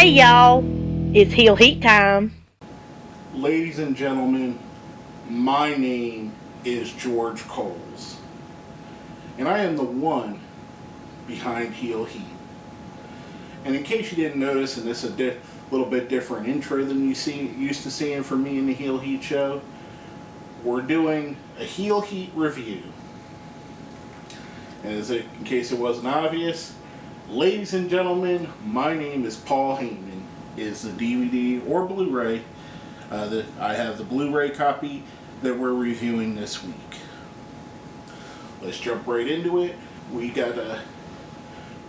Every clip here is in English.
Hey y'all, it's heel heat time. Ladies and gentlemen, my name is George Coles, and I am the one behind Heel Heat. And in case you didn't notice, and this is a little bit different intro than used to seeing from me in the Heel Heat show, we're doing a Heel Heat review. And in case it wasn't obvious, ladies and gentlemen, my name is Paul Heyman. Is the DVD or Blu-ray? I have the Blu-ray copy that we're reviewing this week. Let's jump right into it. We got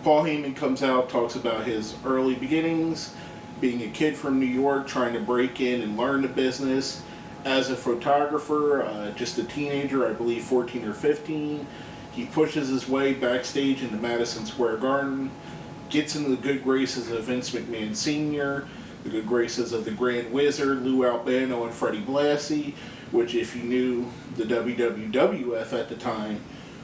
Paul Heyman comes out, talks about his early beginnings, being a kid from New York, trying to break in and learn the business as a photographer, just a teenager, I believe 14 or 15. He pushes his way backstage into Madison Square Garden, gets into the good graces of Vince McMahon Sr., the good graces of the Grand Wizard, Lou Albano, and Freddie Blassie, which, if you knew the WWF at the time,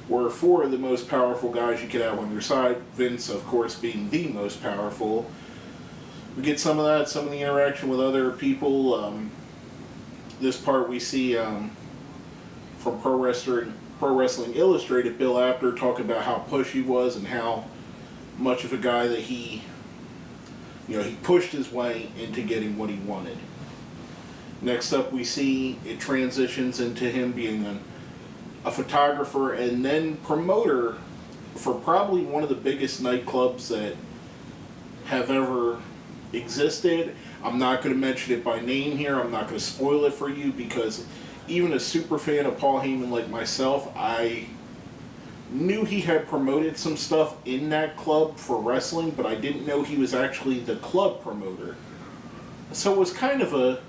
were four of the most powerful guys you could have on your side, Vince, of course, being the most powerful. We get some of that, some of the interaction with other people. This part we see from Pro Wrestling Illustrated, Bill Apter talking about how pushy he was and how much of a guy that he pushed his way into getting what he wanted. Next up, we see it transitions into him being a photographer and then promoter for probably one of the biggest nightclubs that have ever existed. I'm not going to mention it by name here. I'm not going to spoil it for you because even a super fan of Paul Heyman like myself, I knew he had promoted some stuff in that club for wrestling, but I didn't know he was actually the club promoter. So it was kind of a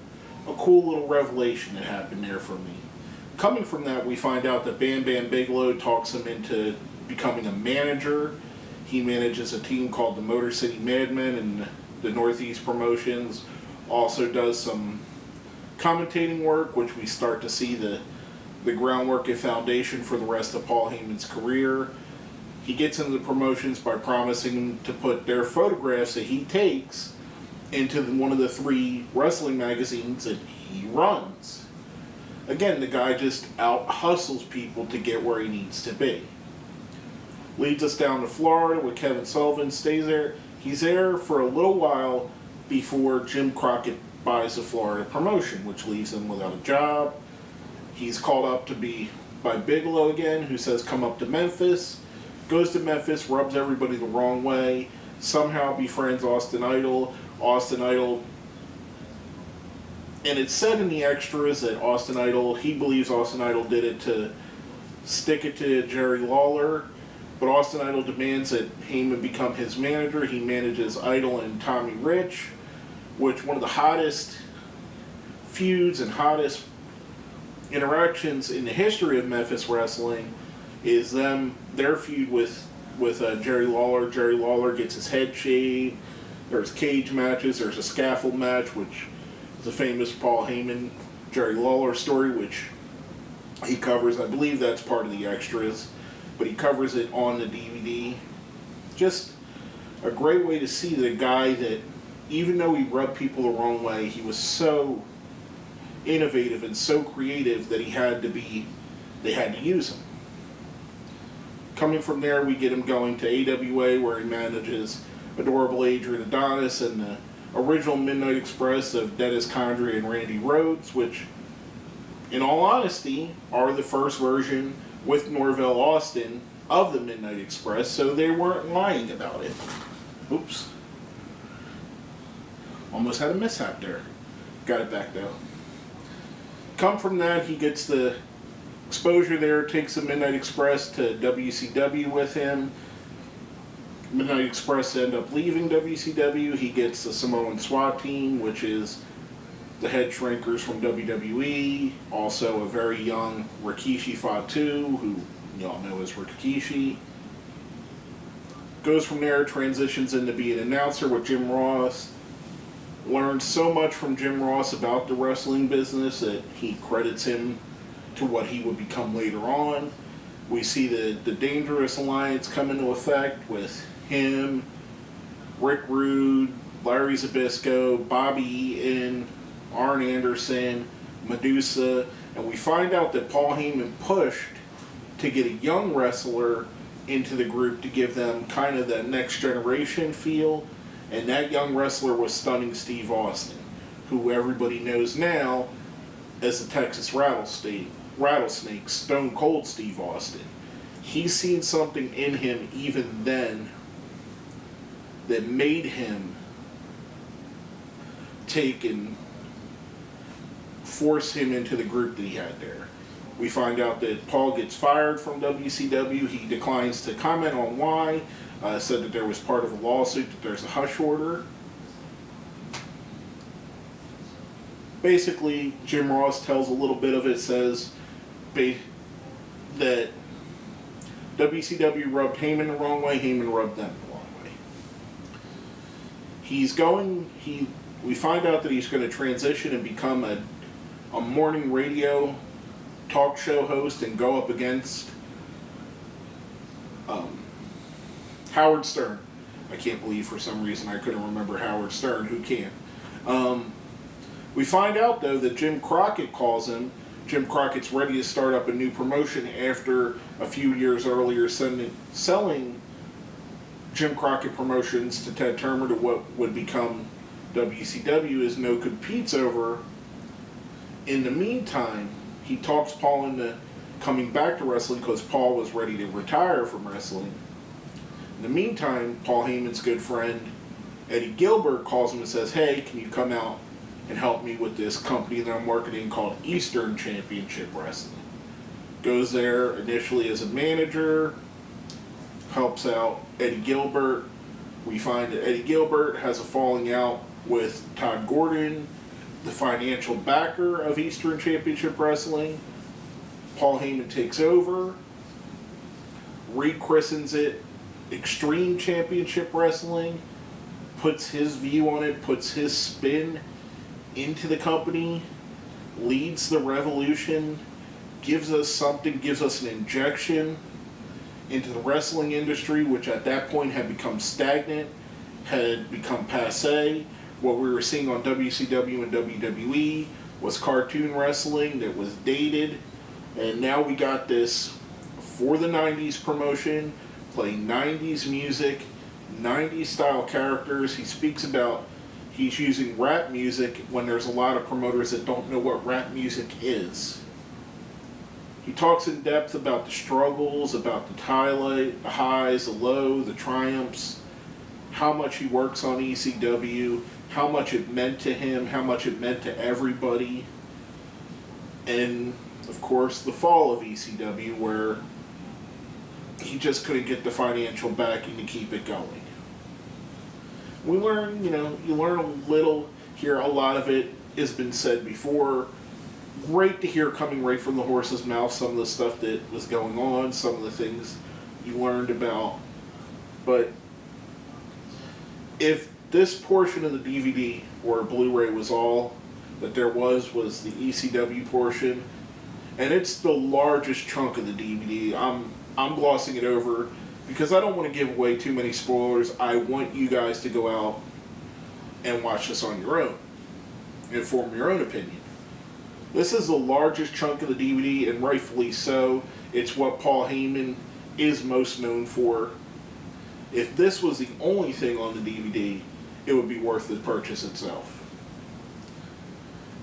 cool little revelation that happened there for me. Coming from that, we find out that Bam Bam Bigelow talks him into becoming a manager. He manages a team called the Motor City Madmen and the Northeast Promotions. Also does some commentating work, which we start to see the groundwork and foundation for the rest of Paul Heyman's career. He gets into the promotions by promising to put their photographs that he takes into one of the 3 wrestling magazines that he runs. Again, the guy just out-hustles people to get where he needs to be. Leads us down to Florida where Kevin Sullivan stays there. He's there for a little while before Jim Crockett buys the Florida promotion, which leaves him without a job. He's called up by Bigelow again, who says come up to Memphis. Goes to Memphis, rubs everybody the wrong way, somehow befriends Austin Idol. And it's said in the extras that he believes Austin Idol did it to stick it to Jerry Lawler, but Austin Idol demands that Heyman become his manager. He manages Idol and Tommy Rich, which one of the hottest feuds and hottest interactions in the history of Memphis wrestling is their feud with Jerry Lawler. Jerry Lawler gets his head shaved. There's cage matches. There's a scaffold match, which is a famous Paul Heyman Jerry Lawler story, which he covers. I believe that's part of the extras, but he covers it on the DVD. Just a great way to see the guy that, even though he rubbed people the wrong way, he was so innovative and so creative that they had to use him. Coming from there, we get him going to AWA, where he manages adorable Adrian Adonis and the original Midnight Express of Dennis Condrey and Randy Rhoads, which, in all honesty, are the first version with Norvell Austin of the Midnight Express, so they weren't lying about it. Oops. Almost had a mishap there. Got it back though. Come from that, he gets the exposure there, takes the Midnight Express to WCW with him. Midnight Express end up leaving WCW. He gets the Samoan SWAT team, which is the head shrinkers from WWE. Also a very young Rikishi Fatu, who y'all know as Rikishi. Goes from there, transitions into being an announcer with Jim Ross. Learned so much from Jim Ross about the wrestling business that he credits him to what he would become later on. We see the Dangerous Alliance come into effect with him, Rick Rude, Larry Zbyszko, Bobby Eaton, Arn Anderson, Medusa, and we find out that Paul Heyman pushed to get a young wrestler into the group to give them kind of that next generation feel, and that young wrestler was Stunning Steve Austin, who everybody knows now as the Texas Rattlesnake, Stone Cold Steve Austin. He's seen something in him even then that made him take and force him into the group that he had there. We find out that Paul gets fired from WCW. He declines to comment on why. Said that there was part of a lawsuit, that there's a hush order. Basically, Jim Ross tells a little bit of it, says that WCW rubbed Heyman the wrong way, Heyman rubbed them the wrong way. We find out that he's going to transition and become a morning radio talk show host and go up against Howard Stern. I can't believe for some reason I couldn't remember Howard Stern. Who can? We find out, though, that Jim Crockett calls him. Jim Crockett's ready to start up a new promotion after a few years earlier selling Jim Crockett Promotions to Ted Turner to what would become WCW as no competes over. In the meantime, he talks Paul into coming back to wrestling because Paul was ready to retire from wrestling. In the meantime, Paul Heyman's good friend Eddie Gilbert calls him and says, "Hey, can you come out and help me with this company that I'm working in called Eastern Championship Wrestling?" Goes there initially as a manager, helps out Eddie Gilbert. We find that Eddie Gilbert has a falling out with Todd Gordon, the financial backer of Eastern Championship Wrestling. Paul Heyman takes over, rechrists it Extreme Championship Wrestling, puts his view on it, puts his spin into the company, leads the revolution, gives us something, gives us an injection into the wrestling industry, which at that point had become stagnant, had become passé. What we were seeing on WCW and WWE was cartoon wrestling that was dated, and now we got this for the 90s promotion, playing 90s music, 90s style characters. He speaks about he's using rap music when there's a lot of promoters that don't know what rap music is. He talks in depth about the struggles, about the highs, the low, the triumphs, how much he works on ECW, how much it meant to him, how much it meant to everybody, and of course the fall of ECW, where he just couldn't get the financial backing to keep it going. We learn, you learn a little here. A lot of it has been said before. Great to hear coming right from the horse's mouth, some of the stuff that was going on, some of the things you learned about. But if this portion of the DVD or Blu-ray was all that there was the ECW portion, and it's the largest chunk of the DVD. I'm glossing it over because I don't want to give away too many spoilers. I want you guys to go out and watch this on your own and form your own opinion. This is the largest chunk of the DVD, and rightfully so. It's what Paul Heyman is most known for. If this was the only thing on the DVD, it would be worth the purchase itself.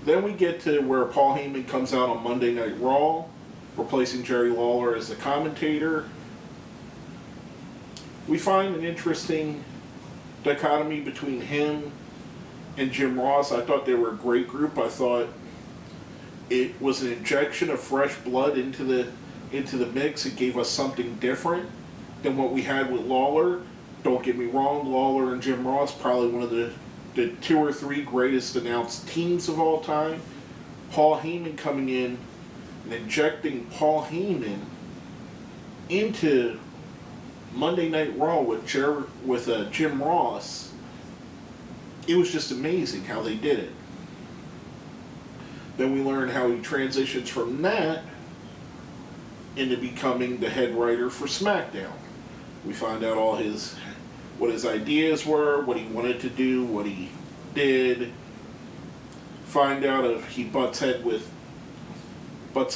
Then we get to where Paul Heyman comes out on Monday Night Raw, replacing Jerry Lawler as the commentator. We find an interesting dichotomy between him and Jim Ross. I thought they were a great group. I thought it was an injection of fresh blood into the mix. It gave us something different than what we had with Lawler. Don't get me wrong, Lawler and Jim Ross, probably one of the 2 or 3 greatest announced teams of all time. Paul Heyman coming in and injecting Paul Heyman into Monday Night Raw with Jim Ross. It was just amazing how they did it. Then we learn how he transitions from that into becoming the head writer for SmackDown. We find out all his what his ideas were, what he wanted to do, what he did. Find out if he butts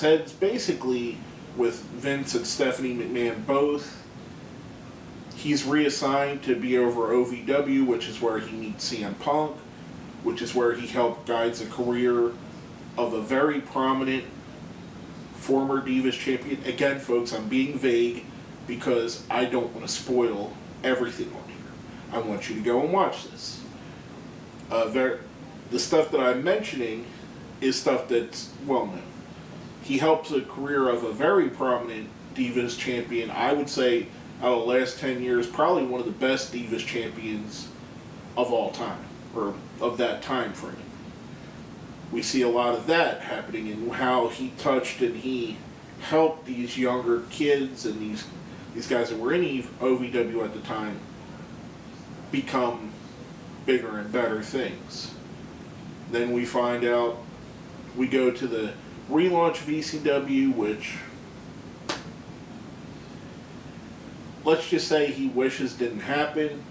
heads basically with Vince and Stephanie McMahon both. He's reassigned to be over OVW, which is where he meets CM Punk, which is where he helped guide the career of a very prominent former Divas champion. Again, folks, I'm being vague because I don't want to spoil everything on here. I want you to go and watch this. The stuff that I'm mentioning is stuff that's well known. He helps the career of a very prominent Divas champion. I would say, out of the last 10 years, probably one of the best Divas champions of all time, or of that time frame. We see a lot of that happening in how he touched and he helped these younger kids and these guys that were in OVW at the time become bigger and better things. Then we find out, we go to the relaunch of ECW, which, let's just say he wishes didn't happen.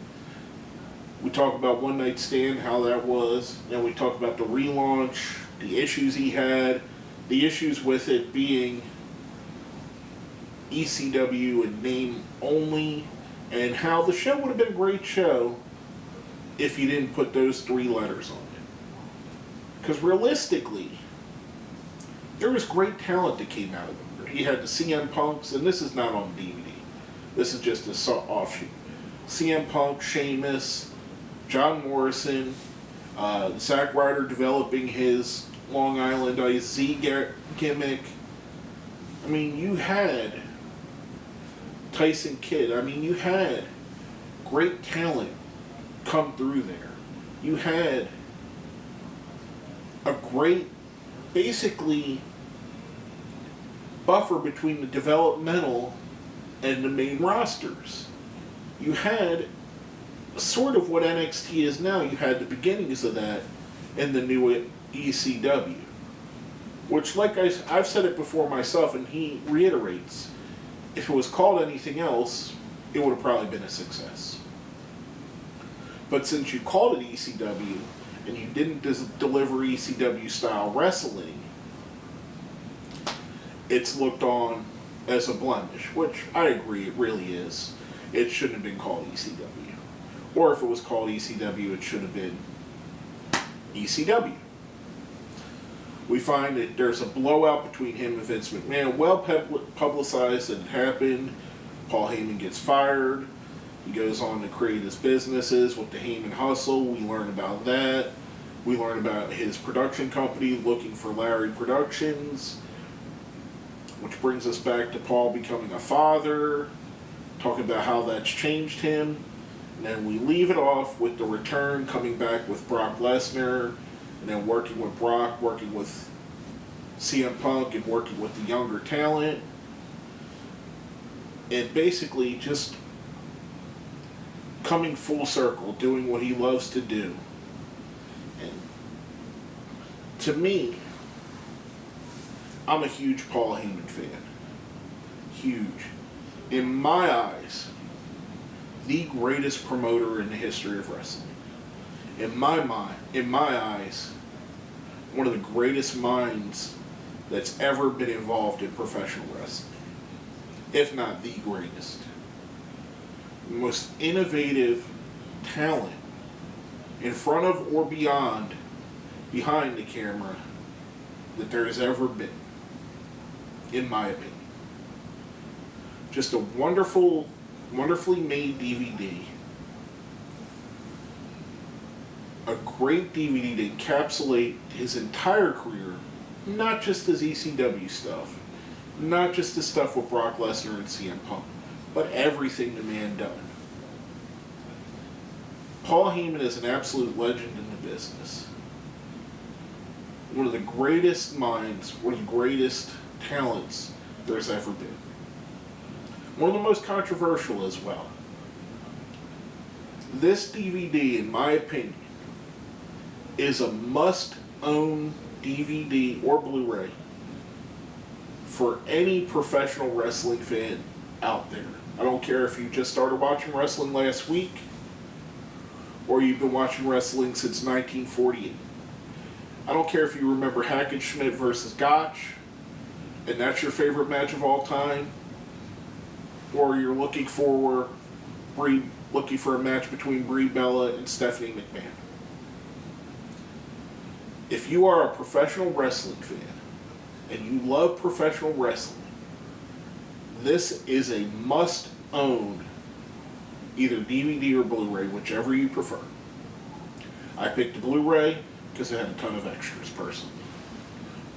We talk about One Night Stand, how that was. Then we talk about the relaunch, the issues he had, the issues with it being ECW in name only, and how the show would have been a great show if you didn't put those 3 letters on it. Because realistically, there was great talent that came out of it. He had the CM Punks, and this is not on DVD. This is just a offshoot. CM Punk, Sheamus, John Morrison, Zack Ryder developing his Long Island Ice gimmick. I mean, you had Tyson Kidd. I mean, you had great talent come through there. You had a great, basically, buffer between the developmental and the main rosters. You had sort of what NXT is now. You had the beginnings of that in the new ECW. Which, like I've said it before myself, and he reiterates, if it was called anything else, it would have probably been a success. But since you called it ECW, and you didn't deliver ECW-style wrestling, it's looked on as a blemish, which I agree it really is. It shouldn't have been called ECW. Or if it was called ECW, it should have been ECW. We find that there's a blowout between him and Vince McMahon, well publicized that it happened. Paul Heyman gets fired. He goes on to create his businesses with the Heyman Hustle. We learn about that. We learn about his production company looking for Larry Productions, which brings us back to Paul becoming a father, talking about how that's changed him. And then we leave it off with the return, coming back with Brock Lesnar, and then working with Brock, working with CM Punk, and working with the younger talent. And basically just coming full circle, doing what he loves to do. And to me, I'm a huge Paul Heyman fan. Huge. In my eyes, the greatest promoter in the history of wrestling. In my eyes, one of the greatest minds that's ever been involved in professional wrestling. If not the greatest. The most innovative talent in front of or behind the camera that there has ever been, in my opinion. Just a wonderfully made DVD. A great DVD to encapsulate his entire career, not just his ECW stuff, not just the stuff with Brock Lesnar and CM Punk, but everything the man done. Paul Heyman is an absolute legend in the business. One of the greatest minds, one of the greatest talents there's ever been. One of the most controversial as well. This DVD, in my opinion, is a must-own DVD or Blu-ray for any professional wrestling fan out there. I don't care if you just started watching wrestling last week, or you've been watching wrestling since 1948. I don't care if you remember Hackenschmidt versus Gotch, and that's your favorite match of all time, or you're looking for a match between Brie Bella and Stephanie McMahon. If you are a professional wrestling fan and you love professional wrestling, this is a must-own, either DVD or Blu-ray, whichever you prefer. I picked the Blu-ray because it had a ton of extras, personally.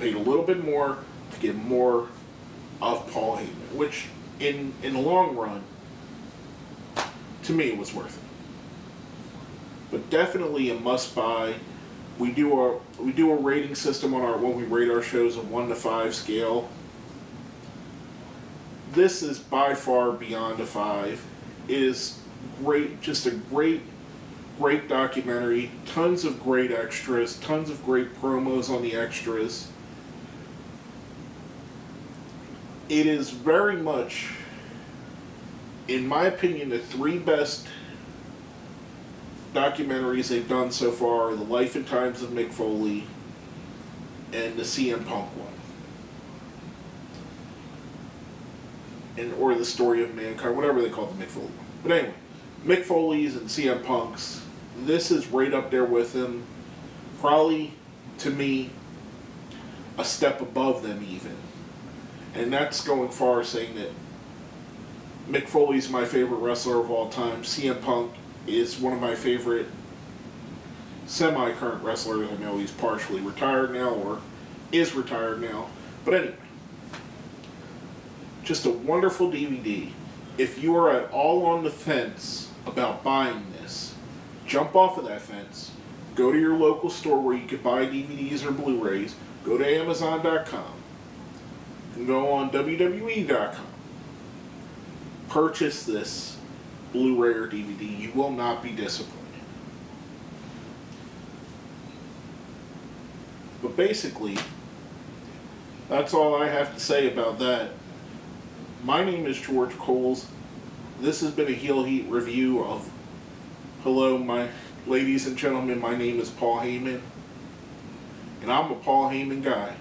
Paid a little bit more to get more of Paul Heyman, which in the long run, to me, it was worth it. But definitely a must-buy. We do a rating system on when we rate our shows, a 1 to 5 scale. This is by far beyond a 5. It is great, just a great documentary. Tons of great extras, tons of great promos on the extras. It is very much, in my opinion, the 3 best documentaries they've done so far are The Life and Times of Mick Foley and the CM Punk one. Or The Story of Mankind, whatever they call the Mick Foley one. But anyway, Mick Foley's and CM Punk's, this is right up there with them. Probably, to me, a step above them even. And that's going far, saying that Mick Foley's my favorite wrestler of all time. CM Punk is one of my favorite semi-current wrestlers. I know he's partially retired now, or is retired now. But anyway, just a wonderful DVD. If you are at all on the fence about buying this, jump off of that fence, go to your local store where you can buy DVDs or Blu-rays, go to Amazon.com, and go on WWE.com. Purchase this Blu-ray or DVD. You will not be disappointed. But basically, that's all I have to say about that. My name is George Coles. This has been a Heel Heat review of Hello, my ladies and gentlemen. My name is Paul Heyman, and I'm a Paul Heyman guy.